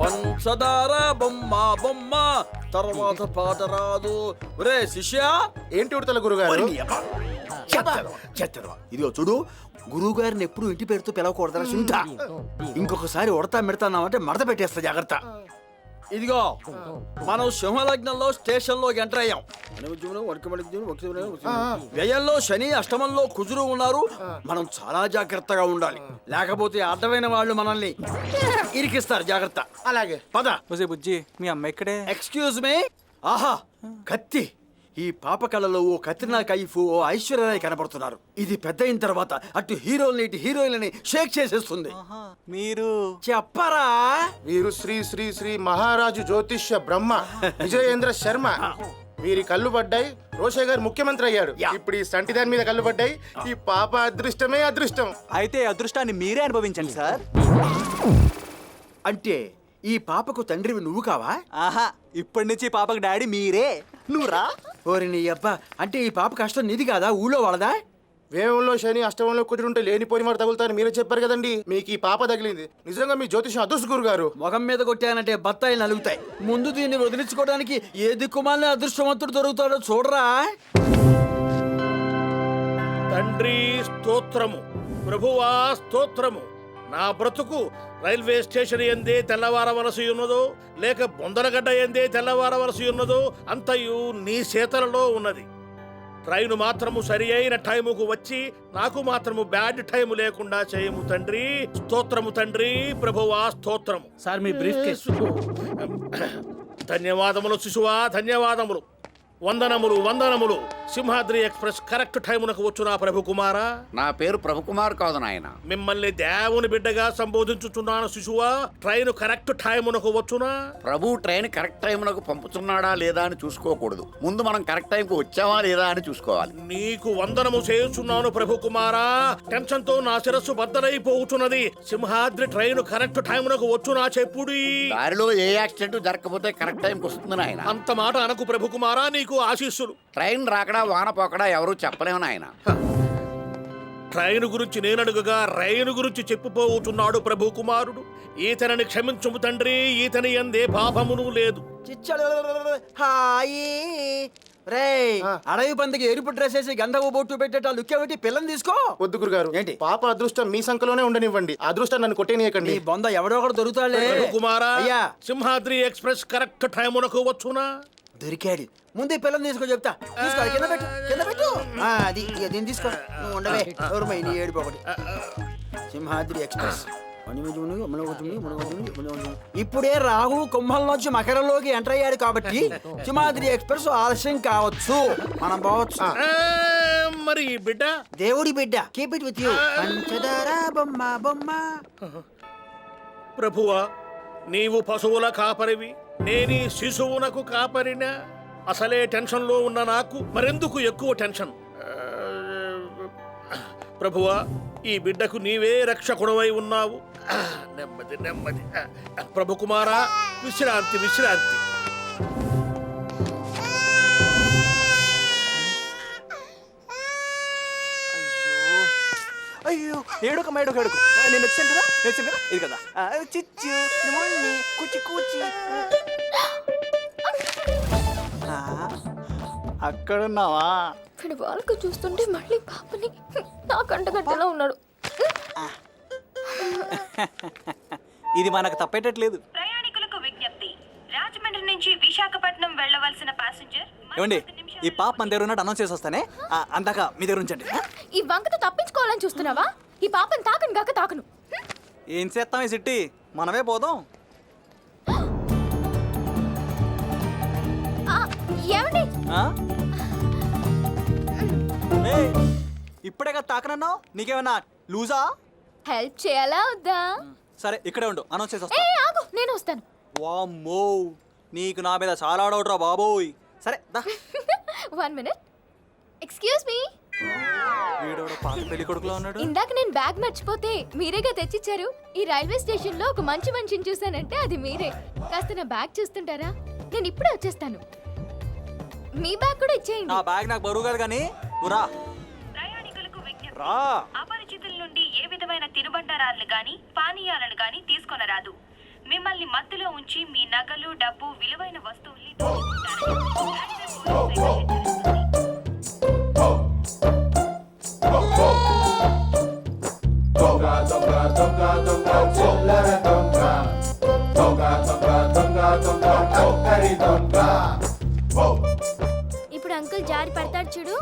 పంచదార బొమ్మ బొమ్మ తర్వాత పాట రాదు. ఒరే శిష్య, ఏంటి ఉడతల గురుగారు? ఇదిగో చూడు, గురువు గారిని ఎప్పుడు ఇంటి పేరుతో పిలవకూడదని సుంటా. ఇంకొకసారి ఉడతా మెడతాన్నామంటే మడత పెట్టేస్తా, జాగ్రత్త. ఇదిగో మనం సింహలగ్నంలో స్టేషన్ లో ఎంటర్ అయ్యాం. వ్యయంలో శని, అష్టమంలో కుజురు ఉన్నారు. మనం చాలా జాగ్రత్తగా ఉండాలి, లేకపోతే అర్థమైన వాళ్ళు మనల్ని ఇరికిస్తారు. జాగ్రత్త. అలాగే పద. బుజ్జి మీ అమ్మ ఇక్కడే. Excuse me. ఆహా, కత్తి. ఈ పాప కళలో ఓ కత్రినా కైఫ్, ఓ ఐశ్వర్యరాయ్ కనబడుతున్నారు. ఇది పెద్ద అయిన తర్వాత అటు హీరోల్ని ఇటు హీరోయిన్లని షేక్ చేసేస్తుంది. మీరు చెప్పరా? వీరు శ్రీ శ్రీ శ్రీ మహారాజు జ్యోతిష్య బ్రహ్మ విజయేంద్ర శర్మ. వీరి కళ్ళు పడ్డాయి, రోషయ్య గారు ముఖ్యమంత్రి అయ్యాడు. ఇప్పుడు ఈ సంటి దాని మీద కళ్ళు పడ్డాయి. ఈ పాప అదృష్టమే అదృష్టం. అయితే అదృష్టాన్ని మీరే అనుభవించండి సార్. అంటే ఈ పాపకు తండ్రివి నువ్వు కావా? ఆహా, ఇప్పటి నుంచి పాపకు డాడీ మీరే. నువ్వు రా. ఓరి నీ అబ్బా, అంటే ఈ పాప కష్టం నీది కాదా, ఊళ్ళో వాళ్ళదా? వేవంలో శని, అష్టమంలో కుదురుంటే లేనిపోని వారు తగులుతారని మీరే చెప్పారు కదండి. మీకు ఈ పాప తగిలింది. నిజంగా మీ జ్యోతిషం అదృష్ట గురు గారు. మొగం మీద కొట్టానంటే బత్తాయిలు నలుగుతాయి. ముందు దీన్ని వదిలించుకోవడానికి ఏ దిక్కుమాలిన అదృష్టవంతుడు దొరుకుతాడో చూడరా. తండ్రి స్తోత్రము, ప్రభువా స్తోత్రము. నా బ్రతుకు రైల్వే స్టేషన్ ఎందే తెల్లవారవలసి ఉన్నదో, లేక బొందరగడ్డ ఎందే తెల్లవారవలసి ఉన్నదో అంతయు నీ చేతలలో ఉన్నది. ట్రైను మాత్రము సరి అయిన టైముకు వచ్చి నాకు మాత్రము బ్యాడ్ టైము లేకుండా చేయము తండ్రి. స్తోత్రము తండ్రి, ప్రభువా స్తోత్రము. సార్ మీ బ్రీఫ్ కేసు. ధన్యవాదములు శిశువా, ధన్యవాదములు. వందనములు వందనములు. సింహాద్రి ఎక్స్ప్రెస్ కరెక్ట్ టైమునకు వచ్చునా ప్రభు కుమారా? నా పేరు ప్రభుకుమార్ కాదు నాయన. మిమ్మల్ని దేవుని బిడ్డగా సంబోధించుచున్నాను శిశువా. ట్రైన్ కరెక్ట్ టైమునకు వచ్చునా? ప్రభు ట్రైన్ కరెక్ట్ టైమునకు పంపుతున్నాడా లేదా అని చూసుకోకూడదు, ముందు మనం కరెక్ట్ టైంకు వచ్చావా లేదా అని చూసుకోవాలి. నీకు వందనము చేయుచున్నాను ప్రభు కుమారా. టెన్షన్ తో నా శిరస్సు బద్దలైపోతున్నది. సింహాద్రి ట్రైన్ కరెక్ట్ టైమునకు వచ్చునా చెప్పుడి. దారిలో ఏ యాక్సిడెంట్ జరగకపోతే కరెక్ట్ టైంకి వస్తుంది నాయన. అంత మాట అనకు ప్రభు కుమారా, నీకు ఆశీస్సులు. ట్రైన్ రాకడా వాన పోకడా ఎవరు చెప్పలేము నాయన. ట్రైన్ గురించి నేనడుగగా రైలు గురించి చెప్పిపోతున్నాడు ప్రభు కుమారుడు. ఈతనని క్షమించుము తండ్రి, ఈతని యందే పాపమును లేదు. హాయి రే, అడవి పందికి ఎరుపు డ్రెస్ వేసి గంధపు బొట్టు పెట్టేట లుక్కేబెట్టి పిల్లని తీసుకో. వద్దు గురుగారు. ఏంటి? పాప అదృష్టం మీ సంఖలోనే ఉండనివ్వండి. అదృష్టం నన్ను కొట్టేనియకండి. నీ బొంద ఎవడో ఒకడు దొరుకుతాడే. ప్రభు కుమారా, అయ్యా సింహాద్రి ఎక్స్ప్రెస్ కరెక్ట్ టైమునకు వచ్చునా? దొరికాడు. ముందు ఈ పిల్లని తీసుకో చెప్తా. తీసుకో, కింద పెట్టు, కింద పెట్టు. అది దీన్ని తీసుకో. నువ్వు ఉండవే, ఎవరు నీ ఏడుపు ఒకటి. సింహాద్రి ఎక్స్ప్రెస్ ఇప్పుడే రాహు కుంభంలోంచి మకరంలోకి ఎంటర్ అయ్యాడు కాబట్టి సింహాద్రి ఎక్స్ప్రెస్ ఆలస్యం కావచ్చు. మనం పోవచ్చు. మరి ఈ బిడ్డ దేవుడి బిడ్డ. Keep it with you. పంచదార బొమ్మ బొమ్మ. ప్రభువా, నీవు పశువుల కాపరివి, నేనీ శిశువునకు కాపరినా? అసలే టెన్షన్ లో ఉన్న నాకు మరెందుకు ఎక్కువ టెన్షన్? ప్రభువా, ఈ బిడ్డకు నీవే రక్షకుడవై ఉన్నావు. నెమ్మది నెమ్మది. ప్రభు కుమారా, విశ్రాంతి విశ్రాంతి. అయ్యో, ఏడుక మేడొక ఏడుకు. నేను వచ్చాను కదా, ఇది కదా. చిచ్చు మొన్ని కూచి కూచి. అక్కడున్నావా? ఇక్కడ వాళ్ళకు చూస్తుంటే మళ్ళీ పాపని నా కంటగట్టలో ఉన్నాడు. ఇది మనకు తప్పేటట్లేదు. ప్రయాణికులకు విజ్ఞప్తి, రాజమండ్రి నుంచి విశాఖపట్నం వెళ్ళవలసిన ప్యాసింజర్. ఏమండి, ఈ పాప మన దగ్గర ఉన్నట్టు అనౌన్స్ చేసి వస్తానే, అందాక మీ దగ్గర ఉంచండి. ఈ వంకతో తప్పించుకోవాలని చూస్తున్నావా? ఈ పాపని తాకను కాక తాకను. ఏం చేస్తాం ఈ సిట్టి, మనమే పోదాం. ఏమండి, ఇప్పుడే కదా తాకనన్నావు, నీకేమన్నా లూజా? హెల్ప్ చేయాలా వద్దా? సరే ఇక్కడే ఉండు, అనౌన్స్ చేసి ఏ వస్తా. ఆగు, నేను వస్తాను. వామ్మో, నీకు నా మీద చాలా డౌట్ రా బాబోయ్. సరే దా. 1 minute. Excuse me. వీడోడు పాత పెళ్లి కొడుకులో ఉన్నాడు. ఇందాక నేను బ్యాగ్ మర్చిపోతే మీరేగా తెచ్చిచ్చారు. ఈ రైల్వే స్టేషన్ లో ఒక మంచి మనిషిని చూసానంటే అది మీరే. కాస్త నా బ్యాగ్ చూస్తుంటారా? నేను ఇప్పుడే వచ్చేస్తాను. మీ బ్యాగ్ కూడా ఇచ్చేయండి. నా బ్యాగ్ నాకు బరువు కాదు కానీ నువ్వు రా. ప్రయాణికులకు విజ్ఞప్తి, రా. అపరిచితుల నుండి ఏ విధమైన తినుబండారాలను గాని పానీయాలను గాని తీసుకొనరాదు. మిమ్మల్ని మత్తులో ఉంచి మీ నగలు డబ్బు విలువైన వస్తువుల్ని దోచుకుంటారని రైల్వే పోలీస్ శాఖ హెచ్చరిస్తుంది. ఇప్పుడు అంకుల్ జారి పడతాడు చూడు.